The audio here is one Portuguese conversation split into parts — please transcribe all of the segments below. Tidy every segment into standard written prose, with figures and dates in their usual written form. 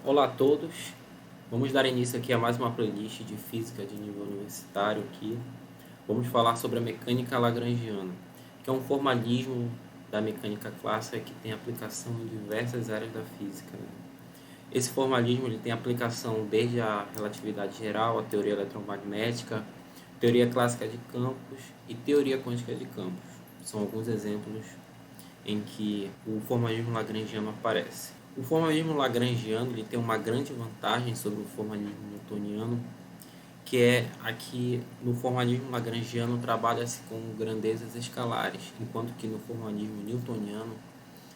Olá a todos, vamos dar início aqui a mais uma playlist de física de nível universitário aqui. Vamos falar sobre a mecânica lagrangiana, que é um formalismo da mecânica clássica que tem aplicação em diversas áreas da física, né? Esse formalismo ele tem aplicação desde a relatividade geral, a teoria eletromagnética, teoria clássica de campos e teoria quântica de campos. São alguns exemplos em que o formalismo lagrangiano aparece. O formalismo lagrangiano ele tem uma grande vantagem sobre o formalismo newtoniano, que é aqui no formalismo lagrangiano trabalha-se com grandezas escalares, enquanto que no formalismo newtoniano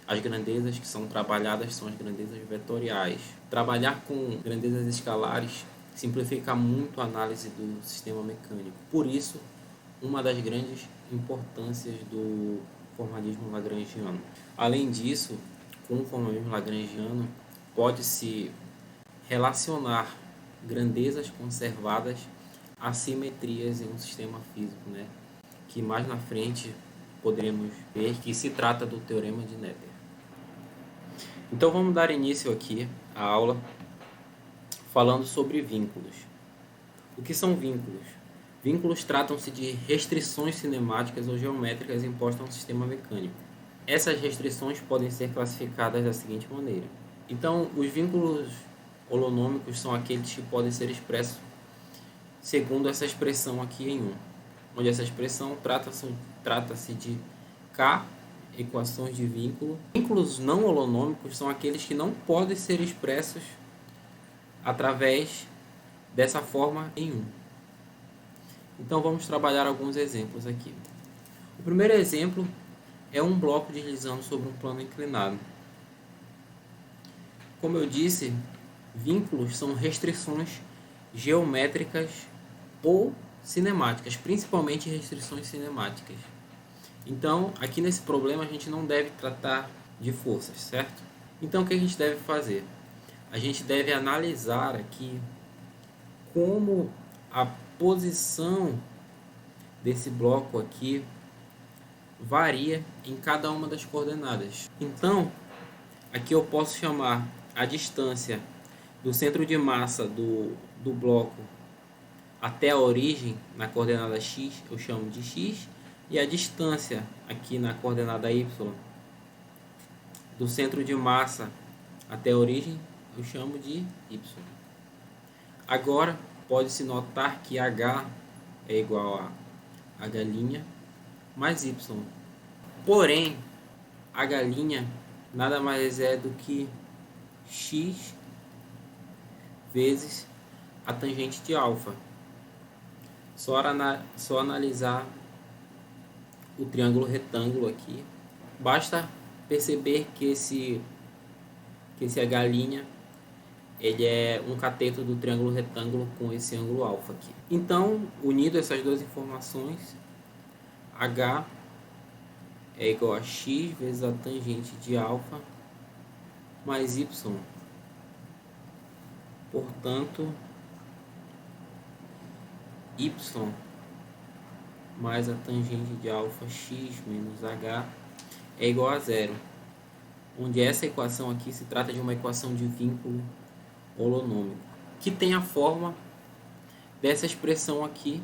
as grandezas que são trabalhadas são as grandezas vetoriais. Trabalhar com grandezas escalares simplifica muito a análise do sistema mecânico. Por isso, uma das grandes importâncias do formalismo lagrangiano. Além disso, com o formalismo lagrangiano, pode-se relacionar grandezas conservadas a simetrias em um sistema físico, né? Que mais na frente poderemos ver que se trata do teorema de Noether. Então vamos dar início aqui à aula falando sobre vínculos. O que são vínculos? Vínculos tratam-se de restrições cinemáticas ou geométricas impostas a um sistema mecânico. Essas restrições podem ser classificadas da seguinte maneira. Então, os vínculos holonômicos são aqueles que podem ser expressos segundo essa expressão aqui em 1, onde essa expressão trata-se de K equações de vínculo. Vínculos não holonômicos são aqueles que não podem ser expressos através dessa forma em 1. Então vamos trabalhar alguns exemplos aqui. O primeiro exemplo é um bloco deslizando sobre um plano inclinado. Como eu disse, vínculos são restrições geométricas ou cinemáticas, principalmente restrições cinemáticas. Então, aqui nesse problema a gente não deve tratar de forças, certo? Então, o que a gente deve fazer? A gente deve analisar aqui como a posição desse bloco aqui varia em cada uma das coordenadas. Então, aqui eu posso chamar a distância do centro de massa do bloco até a origem na coordenada x, eu chamo de x, e a distância aqui na coordenada y do centro de massa até a origem eu chamo de y. Agora, pode-se notar que h é igual a h' mais y. Porém, h' nada mais é do que x vezes a tangente de alfa. Só analisar o triângulo retângulo aqui. Basta perceber que esse h' ele é um cateto do triângulo retângulo com esse ângulo alfa aqui. Então, unindo essas duas informações, h é igual a x vezes a tangente de alfa mais y. Portanto, y mais a tangente de alfa x menos h é igual a zero, onde essa equação aqui se trata de uma equação de vínculo holonômico, que tem a forma dessa expressão aqui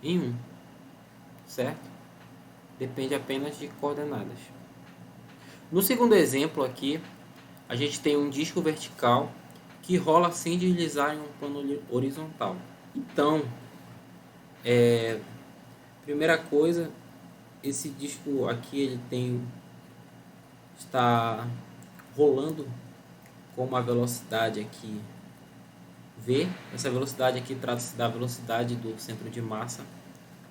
em 1, certo? Depende apenas de coordenadas. No segundo exemplo aqui, a gente tem um disco vertical que rola sem deslizar em um plano horizontal. Então, primeira coisa, esse disco aqui ele está rolando com uma velocidade aqui v. Essa velocidade aqui trata-se da velocidade do centro de massa,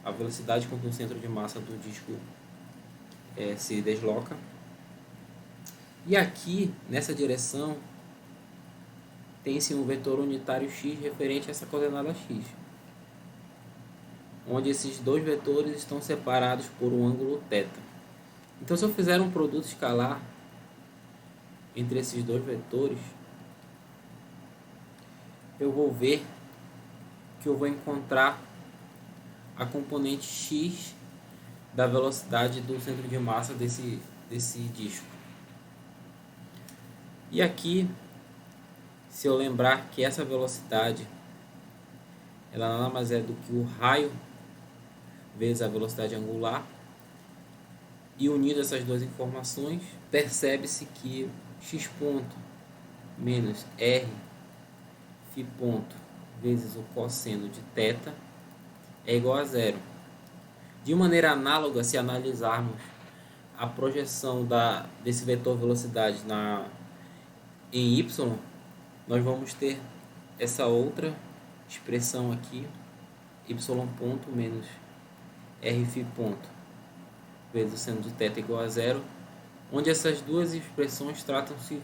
a velocidade com que o centro de massa do disco se desloca. E aqui, nessa direção, tem-se um vetor unitário x referente a essa coordenada x, onde esses dois vetores estão separados por um ângulo θ. Então, se eu fizer um produto escalar entre esses dois vetores, eu vou ver que eu vou encontrar a componente x da velocidade do centro de massa desse disco. E aqui se eu lembrar que essa velocidade ela nada mais é do que o raio vezes a velocidade angular, e unindo essas duas informações, percebe-se que x ponto menos r φ ponto vezes o cosseno de θ é igual a zero. De maneira análoga, se analisarmos a projeção desse vetor velocidade em y, nós vamos ter essa outra expressão aqui, y ponto menos r φ ponto vezes o seno de θ igual a zero, onde essas duas expressões tratam-se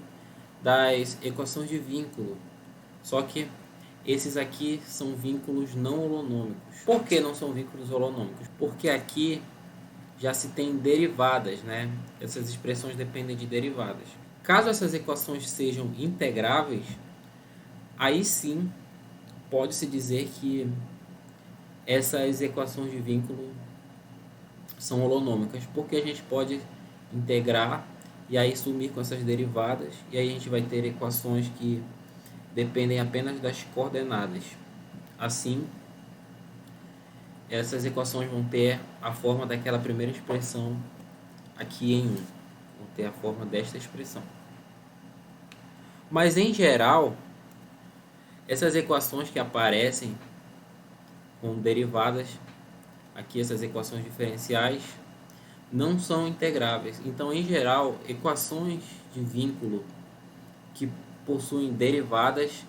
das equações de vínculo, só que esses aqui são vínculos não holonômicos. Por que não são vínculos holonômicos? Porque aqui já se tem derivadas, né? Essas expressões dependem de derivadas. Caso essas equações sejam integráveis, aí sim pode-se dizer que essas equações de vínculo são holonômicas, porque a gente pode integrar e aí sumir com essas derivadas, e aí a gente vai ter equações que dependem apenas das coordenadas. Assim, essas equações vão ter a forma daquela primeira expressão aqui em 1. Vão ter a forma desta expressão. Mas, em geral, essas equações que aparecem com derivadas, aqui essas equações diferenciais, não são integráveis. Então, em geral, equações de vínculo que possuem derivadas,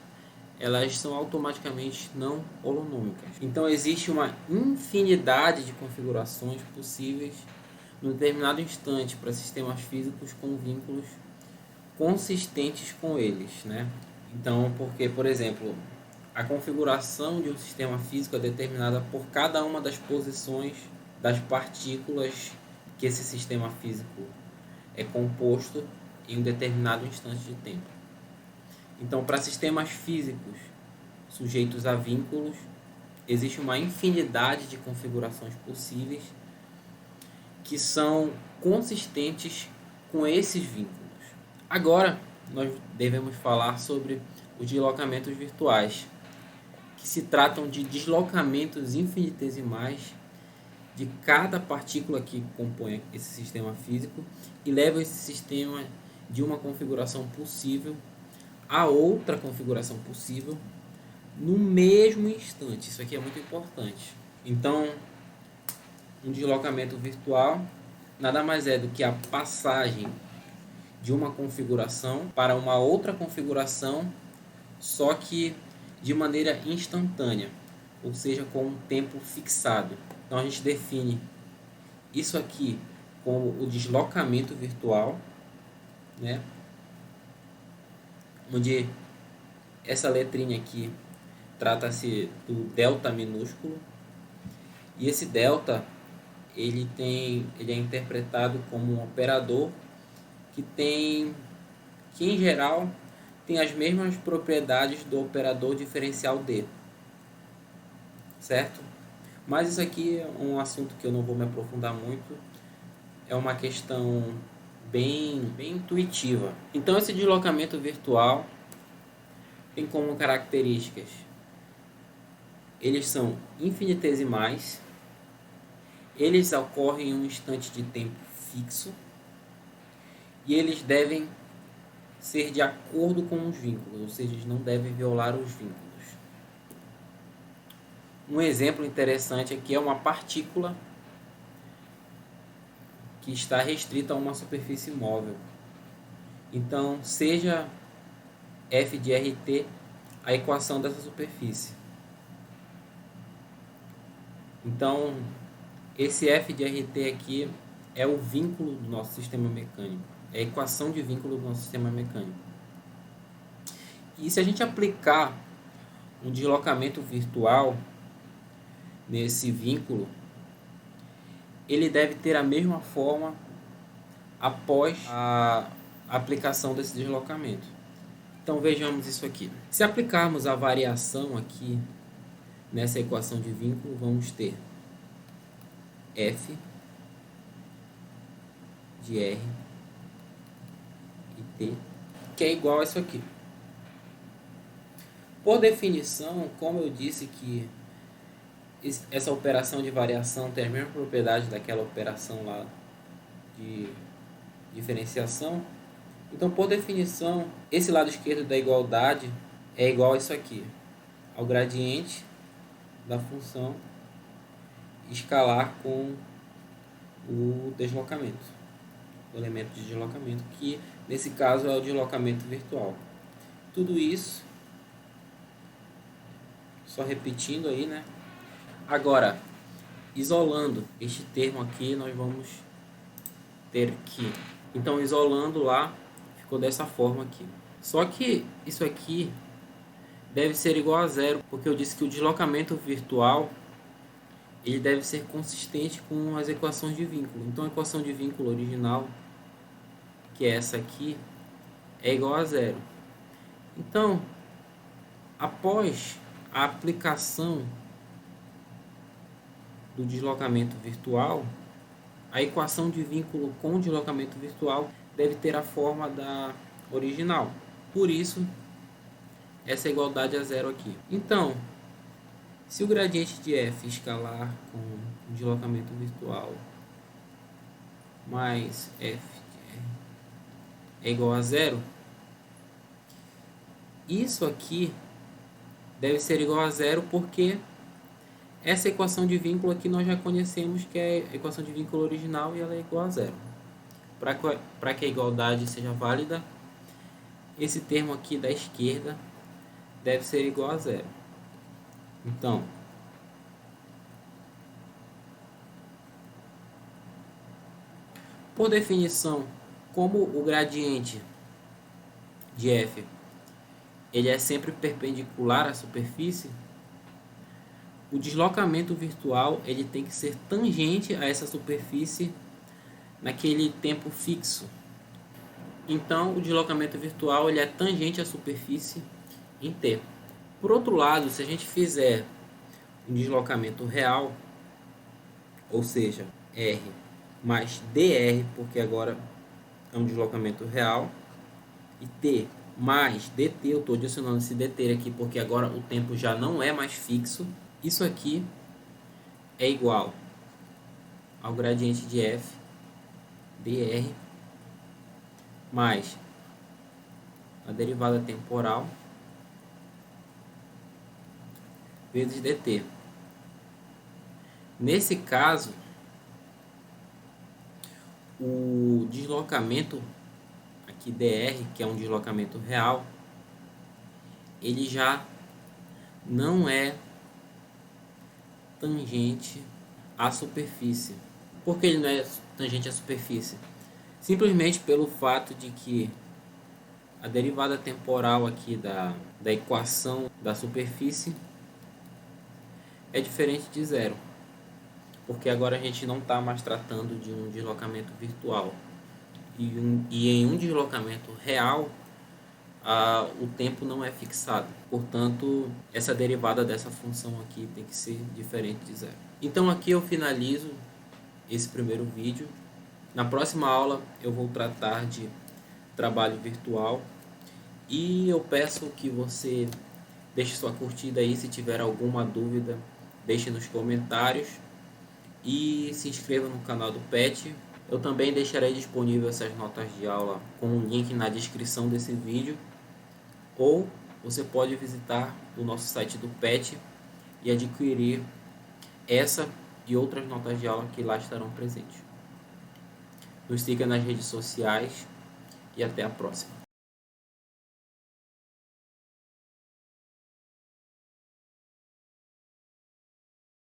elas são automaticamente não holonômicas. Então, existe uma infinidade de configurações possíveis num determinado instante para sistemas físicos com vínculos consistentes com eles, né? Então, porque, por exemplo, a configuração de um sistema físico é determinada por cada uma das posições das partículas que esse sistema físico é composto em um determinado instante de tempo. Então, para sistemas físicos sujeitos a vínculos, existe uma infinidade de configurações possíveis que são consistentes com esses vínculos. Agora, nós devemos falar sobre os deslocamentos virtuais, que se tratam de deslocamentos infinitesimais de cada partícula que compõe esse sistema físico e levam esse sistema de uma configuração possível a outra configuração possível no mesmo instante. Isso aqui é muito importante. Então, um deslocamento virtual nada mais é do que a passagem de uma configuração para uma outra configuração, só que de maneira instantânea, ou seja, com um tempo fixado. Então a gente define isso aqui como o deslocamento virtual, né? Onde essa letrinha aqui trata-se do delta minúsculo, e esse delta ele é interpretado como um operador que em geral tem as mesmas propriedades do operador diferencial D, certo? Mas isso aqui é um assunto que eu não vou me aprofundar muito, é uma questão bem intuitiva. Então, esse deslocamento virtual tem como características: eles são infinitesimais, eles ocorrem em um instante de tempo fixo e eles devem ser de acordo com os vínculos, ou seja, eles não devem violar os vínculos. Um exemplo interessante aqui é uma partícula que está restrita a uma superfície móvel. Então, seja f de rt a equação dessa superfície. Então, esse f de rt aqui é o vínculo do nosso sistema mecânico, é a equação de vínculo do nosso sistema mecânico. E se a gente aplicar um deslocamento virtual nesse vínculo, ele deve ter a mesma forma após a aplicação desse deslocamento. Então vejamos isso aqui. Se aplicarmos a variação aqui nessa equação de vínculo, vamos ter f de r e t, que é igual a isso aqui. Por definição, como eu disse que essa operação de variação tem a mesma propriedade daquela operação lá de diferenciação, então por definição, esse lado esquerdo da igualdade é igual a isso aqui, ao gradiente da função escalar com o deslocamento, o elemento de deslocamento, que nesse caso é o deslocamento virtual. Tudo isso, só repetindo aí, né? Agora, isolando este termo aqui, nós vamos ter que... Então, isolando lá, ficou dessa forma aqui. Só que isso aqui deve ser igual a zero, porque eu disse que o deslocamento virtual ele deve ser consistente com as equações de vínculo. Então, a equação de vínculo original, que é essa aqui, é igual a zero. Então, após a aplicação do deslocamento virtual, a equação de vínculo com deslocamento virtual deve ter a forma da original. Por isso, essa igualdade é zero aqui. Então, se o gradiente de f escalar com o deslocamento virtual mais f de r é igual a zero, isso aqui deve ser igual a zero porque essa equação de vínculo aqui nós já conhecemos que é a equação de vínculo original e ela é igual a zero. Para que a igualdade seja válida, esse termo aqui da esquerda deve ser igual a zero. Então, por definição, como o gradiente de f ele é sempre perpendicular à superfície, o deslocamento virtual ele tem que ser tangente a essa superfície naquele tempo fixo. Então, o deslocamento virtual ele é tangente à superfície em t. Por outro lado, se a gente fizer um deslocamento real, ou seja, r mais dr, porque agora é um deslocamento real, e t mais dt, eu estou adicionando esse dt aqui porque agora o tempo já não é mais fixo. Isso aqui é igual ao gradiente de f dr mais a derivada temporal vezes dt. Nesse caso, o deslocamento aqui dr, que é um deslocamento real, ele já não é tangente à superfície. Por que ele não é tangente à superfície? Simplesmente pelo fato de que a derivada temporal aqui da equação da superfície é diferente de zero. Porque agora a gente não está mais tratando de um deslocamento virtual. E em um deslocamento real, o tempo não é fixado. Portanto, essa derivada dessa função aqui tem que ser diferente de zero. Então aqui eu finalizo esse primeiro vídeo. Na próxima aula eu vou tratar de trabalho virtual. E eu peço que você deixe sua curtida aí. Se tiver alguma dúvida, deixe nos comentários. E se inscreva no canal do PET. Eu também deixarei disponível essas notas de aula com um link na descrição desse vídeo. Ou você pode visitar o nosso site do PET e adquirir essa e outras notas de aula que lá estarão presentes. Nos siga nas redes sociais e até a próxima.